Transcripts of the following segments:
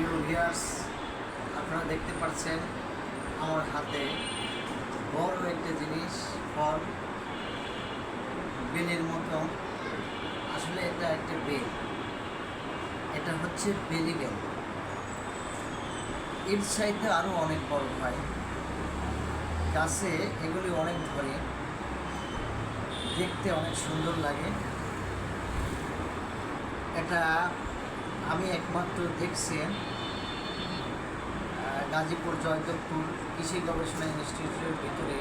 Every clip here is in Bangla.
প্রিয় ভিউয়ার্স, আপনারা দেখতে পাচ্ছেন আমার হাতে বড় একটা জিনিস, ফল, বেলের মতো। আসলে এটা একটা বেল, এটা হচ্ছে বেলি বেল। এর চাইতে আরও অনেক বড় হয়, গাছে এগুলি অনেক ধরে, দেখতে অনেক সুন্দর লাগে। এটা আমি একমাত্র দেখছি গাজীপুর জয়দেবপুর কৃষি গবেষণা ইনস্টিটিউটের ভিতরে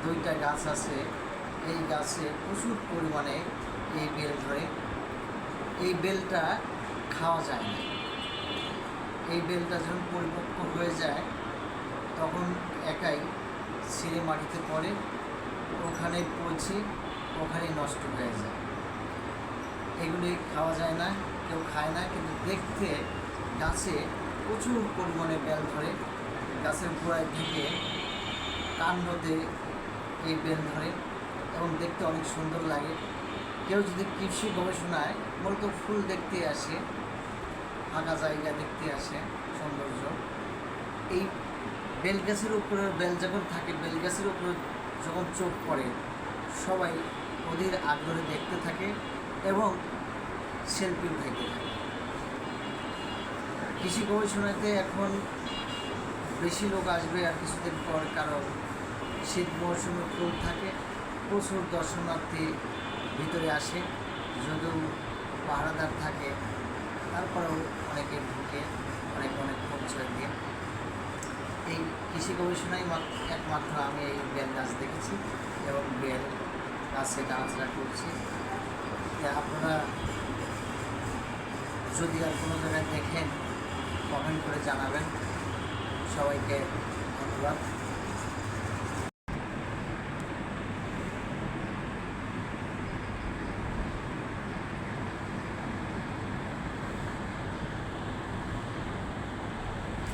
2টা গাছ আছে। এই গাছে প্রচুর পরিমাণে এই বেল ধরে। এই বেলটা খাওয়া যায় না। এই বেলটা যখন পরিপক্ক হয়ে যায় তখন একাই ছিঁড়ে মাটিতে পড়ে, ওখানে পচে ওখানেই নষ্ট হয়ে যায়। এগুলি খাওয়া যায় না, কেউ খায় না, কিন্তু দেখতে গাছে প্রচুর পরিমাণে বেল ধরে। গাছের গোড়ায় থেকে কাণ্ডতে এই বেল ধরে এবং দেখতে অনেক সুন্দর লাগে। কেউ যদি কৃষি গবেষণায় মূলত ফুল দেখতে আসে, ফাঁকা জায়গা দেখতে আসে, সৌন্দর্য, এই বেল গাছের উপরে বেল যখন থাকে, বেল গাছের উপরে যখন চোখ পড়ে সবাই ওদের আগ্রহে দেখতে থাকে এবং সেলফি উঠাইতে থাকে। কৃষি গবেষণাতে এখন বেশি লোক আসবে আর কিছুদিন পর, কারণ শীত মৌসুমে ফুল থাকে, প্রচুর দর্শনার্থী ভিতরে আসে। যদিও পাহারাদার থাকে, তারপরেও অনেকে ঢুকে, অনেক পরিচয় দিয়ে। এই কৃষি গবেষণায় একমাত্র আমি এই বেল গাছ দেখেছি এবং বেল গাছে নাড়াচাড়া করছি। আপনারা যদি আর কোনো জায়গায় দেখেন কমেন্ট করে জানাবেন। সবাইকে ধন্যবাদ।